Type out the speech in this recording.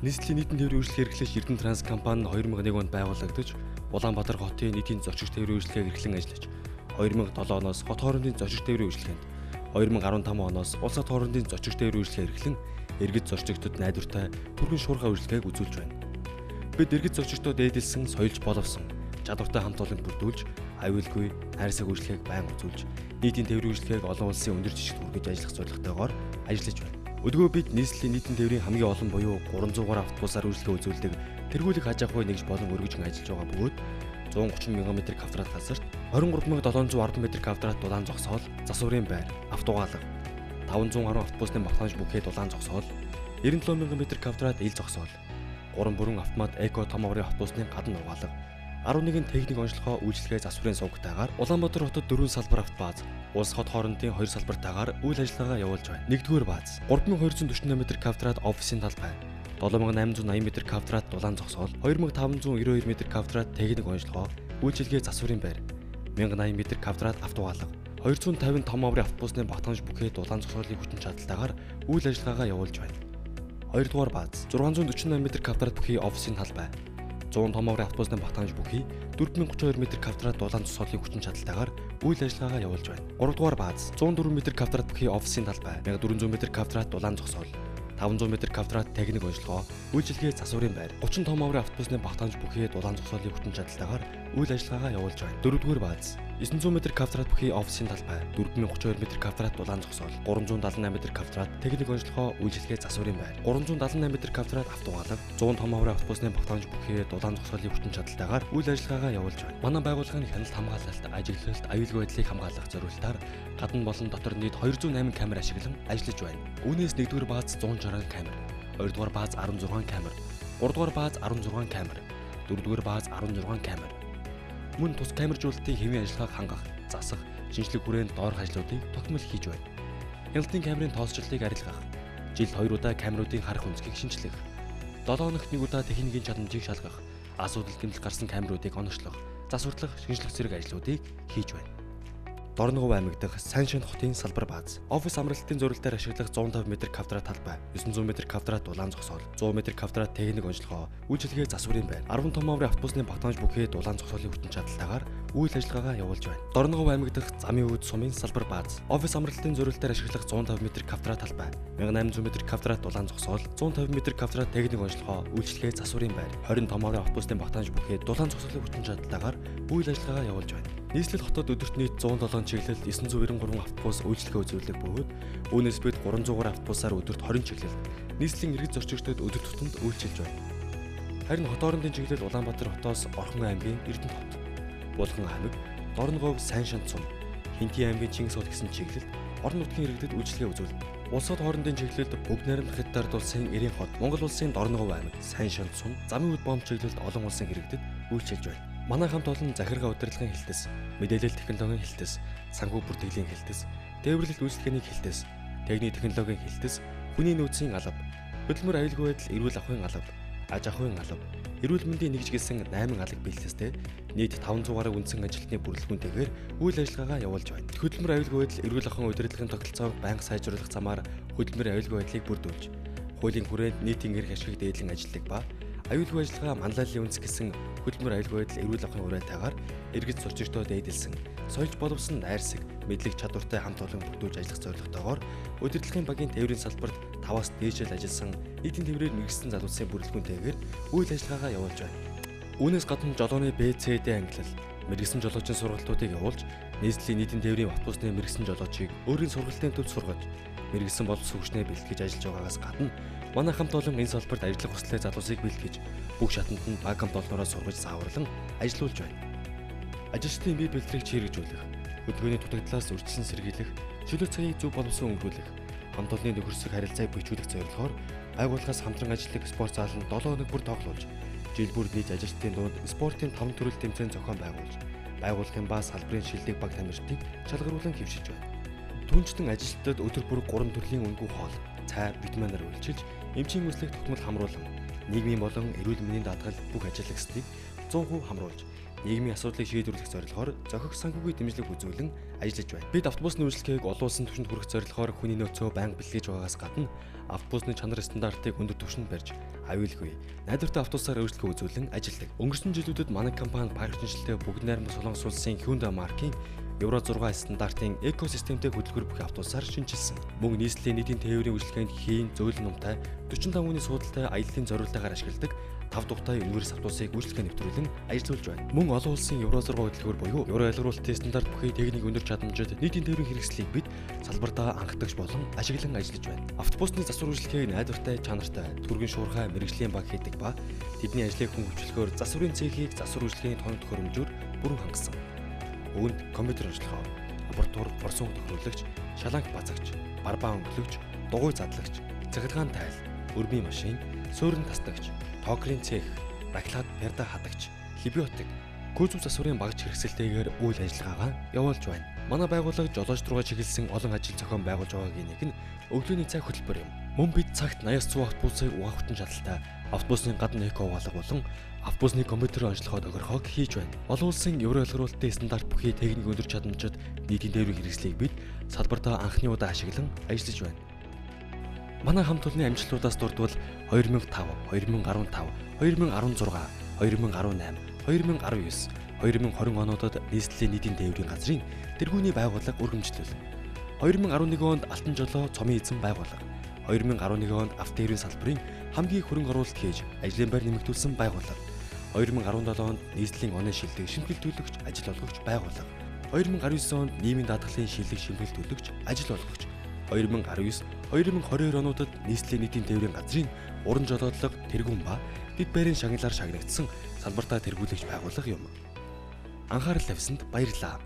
Нийслэлийн нийтийн тээврийн үйлчлэгээ эрхлэгч Эрдэнэ Транс компани 2001 онд байгуулагдаж, Улаанбаатар хотын нийтийн зочид тээврийн үйлчлэгээг эрхлэн ажиллаж, 2007 оноос хот хоорондын зочид тээврийн үйлчлэгээнд, 2015 оноос улс хот хоорондын зочид тээврийн үйлчлэгээ эрхлэн, иргэд зорчигчдод найдвартай түргэн шуурхай үйлчлэгээг үзүүлж байна. Бид иргэд зорчигчдод дээдэлсэн, соёлж боловсон, чадвартай хамт олон бүрдүүлж, аюулгүй, хайрсаг үйлчлэгээг байнга үзүүлж, нийтийн тээврийн үйлчлэгээг олон улсын өндөр жижигт хүргэж ажиллах зорилготойгоор ажиллаж байна. Өдгөө бид нийслэлийн нийтийн тээврийн хамгийн олон буюу 300 гаруй автобусаар үйлчлэгээ үзүүлдэг тэргүүлэг хаж авах нэгж болон өргөжин ажиллаж байгаа бөгөөд 130 мянган метр квадрат газарт 23710 метр квадрат дулаан зогсоол, засварын байр, автогаалга, 500 гаруй автобусны багтаамж бүхий дулаан зогсоол, 97 мянган метр квадрат ил зогсоол, 3 бүрэн автомат эко том аварын автобусны гадна угаалга, 11 техник онцлогоо үйлчлэгээ засварын сувгтайгаар Улаанбаатар хотод 4 салбар автобааз, улс хот хоорондын 2 салбартайгаар үйл ажиллагаагаа явуулж байна. 1-р бааз 3248 м квадрат офисын талбай, 7880 м квадрат дулаан зогсоол, 2592 м квадрат техник онцлогоо, үйлчилгээ засварын байр, 1080 м квадрат автогаалга, 250 том аварын автобусны багтаамж бүхий дулаан зогсоолын хүчин чадалтайгаар үйл ажиллагаагаа явуулж байна. 2-р бааз 648 м квадрат бүхий офисын талбай, 100 том аварын автобусны багтаамж бүхий 4032 м квадрат дулаан зогсоолын хүчин чадалтайгаар үйл ажиллагаагаа явуулж байна. 3-р бааз 104 м квадрат бүхий офисын талбай, 1400 м квадрат дулаан зогсоол, 500 м квадрат техник онцлогоо, үйлчилгээ засварын байр, 30 том аварын автобусны багтаамж бүхий дулаан зогсоолын хүчин чадалтайгаар үйл ажиллагаагаа явуулж байна. 4-р бааз 900 м квадрат бүхий офисын талбай, 4032 м квадрат дулаан зогсоол, 378 м квадрат техник онцлогоо, үйлчилгээ засварын байр, 378 м квадрат автогаалга, 100 том аварын автобусны багтаамж бүхий дулаан зогсоолын хүчин чадалтайгаар үйл ажиллагаагаа явуулж байна. Манай байгууллагын хяналт хамгаалалт, ажиглалт, аюулгүй байдлыг хамгаалах зорилтоор гадна болон дотор нийт 208 камер ашиглан ажиллаж байна. Үүнээс 1-р бааз 160 камер, 2-р бааз 16 камер, 3-р бааз 16 камер, 4-р бааз 16 камер. Мөн тус камержуулалтын хэвийн ажиллагааг хангах, засах, шинжлэх хүрээнд доорх ажлуудыг тогтмол хийж байна. Хяналтын камерын тоосчлалыг арилгах, жилд 2 удаа камеруудын харах үнцгийг шинжлэх, 7 хоногт 1 удаа техникийн чадамжийг шалгах, асуудал тэмдэг гарсан камеруудыг оночлох, засварлах, шинжлэх зэрэг ажлуудыг хийж байна. Дорногов аймаг дахь Сайншин хотын салбар бааз, офис амралтын зорилтоор ашиглах 150 м квадрат талбай, 900 м квадрат дулаан зогсоол, 100 м квадрат техник онцлогоо, үйлчилгээ засварын байр, 10 том аварын автобусны багтаамж бүхий дулаан зогсоолын хүчин чадалтайгаар үйл ажиллагаагаа явуулж байна. Дорногов аймаг дахь Замын үүд сумын салбар бааз, офис амралтын зорилтоор ашиглах 150 м квадрат талбай, 1800 м квадрат дулаан зогсоол, 150 м квадрат техник онцлогоо, үйлчилгээ засварын байр, 20 том аварын автобусны багтаамж бүхий дулаан зогсоолын хүчин чадалтайгаар үйл ажиллагаагаа явуулж байна. Нийслэл хотод өдөрт нийт 107 чиглэл 993 автобус үйлчлэгээ үзүүлдэг бөгөөд үүнээс бид 300 гаруй автобусаар өдөрт 20 чиглэл нийслэлийн иргэд зорчигчдод өдөр тутамд үйлчилж байна. Харин хот хоорондын чиглэл Улаанбаатар хотоос Орхон аймгийн Эрдэнэ хот, Булган аймаг, Дорногов, Сайншин сум, Хинтий аймгийн Чингис хот гэсэн чиглэлд орон нутгийн иргэдэд үйлчилгээ үзүүлдэг. Улс хот хоорондын чиглэлд Бүгд найрамд Хятад улсын Эрийн хот, Монгол улсын Дорногов аймаг, Сайншин сум, Замын үүд бомб чиглэлд олон улсын иргэдэд үйлчилж байна. Манай хамт олон захиргаа удирдлагын хэлтэс, мэдээлэл технологийн хэлтэс, санхүү бүртгэлийн хэлтэс, тээвэрлэлт үйлчлэгээний хэлтэс, техник технологийн хэлтэс, хүний нөөцийн алба, хөдөлмөр аюулгүй байдал, эрүүл ахуйн алба, аж ахуйн алба, эрүүл мэндийн нэгж гэлсэн 8 алба бэлтсэтэй нийт 500 гаруй үндсэн ажилтны бүрэлдэхүүнтэйгээр үйл ажиллагаагаа явуулж байна. Хөдөлмөр аюулгүй байдал, эрүүл ахуйн удирдлагын тогтолцоог байнга сайжруулах замаар хөдөлмөр аюулгүй байдлыг бүрдүүлж, хуулийн хүрээнд нийтийн эрх ашигыг дээдлэн ажилладаг ба аюулгүй ажиллагаа манлайлалын үндэс гэсэн хөдөлмөр аюулгүй байдал, эрүүл ахуйн уриалтайгаар иргэд зорчигчдод дээдэлсэн, соёлж боловсон найрсаг, мэдлэг чадвартай хамт олон бүрдүүлж ажиллах зорилготойгоор удирдлагын багийн тээврийн салбарт 5-аас дээшэл ажилласан нийтийн тээврээр мэргэжсэн залуусын бүрэлдэхүүнтэйгээр үйл ажиллагаагаа явуулж байна. Үүнээс гадна жолооны БЦД ангиллал, мэргэжсэн жолоочийн сургалтуудыг явуулж, нийслэлийн нийтийн тээврийн автобусны мэргэжсэн жолоочийг өөрийн сургалтын төв сургаж, мэргэжсэн боловсон хөгжнөө бэлтгэж ажиллаж байгаагаас гадна манай хамт олон энэ салбарт ажиллах хүсэлтэй залуусыг бэлтгэж, бүх шатанд нь баг хамт олноороо сургаж зааварлан ажиллуулж байна. Ажилчдын бие бэлтрийг чирэгжүүлэх, хөдөлгөөний дутагдлаас үржилсэн сэргийлэх, чөлөө цагийг зөв боловсон өнгөрүүлэх, хамт олонны нөхөрсөг харилцааг бичлүүлэх зорилгоор байгууллагаас хамтран ажилладаг спорт зал нь 7 хоног бүр тоглуулж, жил бүр нийт ажилчдын дунд спортын 5 төрөл тэмцээн зохион байгуулж, байгууллагын ба салбарын шилдэг баг тамирчдыг шалгаруулан хэвшиж байна. Түүнчлэн ажилчдад өдөр бүр 3 төрлийн үнгүй хоол, цай, витаминаар үйлчилж, эмчийн үзлэг тогтмол хамруулан, нийгмийн болон эрүүл мэндийн даатгал бүх ажиллагчдыг 100% хамруулж, нийгмийн асуудлыг шийдвэрлэх зорилгоор зохих санхүүгийн дэмжлэг үзүүлэн ажиллаж байна. Бид автобусны үйлчлэгийг олон улсын түвшинд хүргэх зорилгоор хүний нөөцөө байнга бэлтгэж байгаагаас гадна автобусны чанар стандартыг өндөр түвшинд барьж аюулгүй найдвартай автобусаар өөрчлөлт үзүүлэн ажилладаг. Өнгөрсөн жилүүдэд манай компани парк шинжилтээ бүгд найрамдах Солонгос улсын Hyundai маркийн Евро 6 стандартын экосистемтэй хөдөлгөөр бүхий автобусаар шинжилсэн. Мөн нийслэлийн нийтийн тээврийн үйлчлэгэнд хийн, зөөлөн номтой 45 хүний суудалтай аяллаа зориултаагаар ашигладаг 5 дугтай Universe автобусыг үйлчлэгээ нэвтрүүлэн ажиллуулж байна. Мөн олон улсын Евро 6 хөдөлгөөр буюу Евро ялгаруулалтын стандарт бүхий техник өндөр чадамжид нийтийн тээврийн хэрэгслийг бид салбартаа анхдагч болон ашиглан ажиллаж байна. Автобусны засвар үйлчлэгийг найдвартай, чанартай, түргэн шуурхай мэрэгжлийн баг хийдэг ба тэдний ажлыг хөнгөвчлөхөөр засварын цехийг засвар үйлчлэгийн тоног төхөөрөмжөөр бүрэн хангасан. Үүнд компьютер ажиллагаа, лаборатори, форсунг тохируулагч, шаланг базагч, барбаа өнгөлөгч, дугуй задлагч, цахилгаан тайл, өрмийн машин, суурин тасдагч, токрийн цех, баклаад перда хадагч, либиотик, кузов засварын багж хэрэгсэлтэйгээр үйл ажиллагаагаа явуулж байна. Манай байгууллага жолооч руугаа чиглэсэн олон ажил зохион байгуулж байгаагийн нэг нь өглөөний цай хөтөлбөр юм. Мөн бид цагт 80-100 автобусыг угаахтан шалгалтай автобусны гадна эко угаалга болон автобусны компьютерийн онцлогоо тохирохыг хийж байна. Олон улсын Евро ялгаруулалтын стандарт бүхий техник өндөр чадамжид нийтийн тээврийн хэрэгслийг бид салбартаа анхны удаа ашиглан ажиллаж байна. Манай хамт олонны амжилтуудаас дурдвал 2005, 2015, 2016, 2018, 2019, 2020 онуудад нийслэлийн нийтийн тээврийн газрын тэргүүний байгууллага үргэлжлүүлв. 2011 онд Алтан жолоо цомын эзэн байгууллага, 2011 онд автотээврийн салбарын хамгийн хөрөнгө оруулалт хийж ажлын байр нэмэгдүүлсэн байгууллага, 2017 онд нийслэлийн оны шилдэг шимтгэлтүүлэгч ажил олгогч байгууллага, 2019 онд нийгмийн даатгалын шилдэг шимтгэлтүүлэгч ажил олгогч, 2019-2022 онуудад нийслэлийн нийтийн тээврийн газрын уран жолоодлого тэргүүн ба дэд байрын шагналаар шагнагдсан салбартаа тэргүүлэгч байгууллага юм. Анхаарал тавьсанд баярлалаа.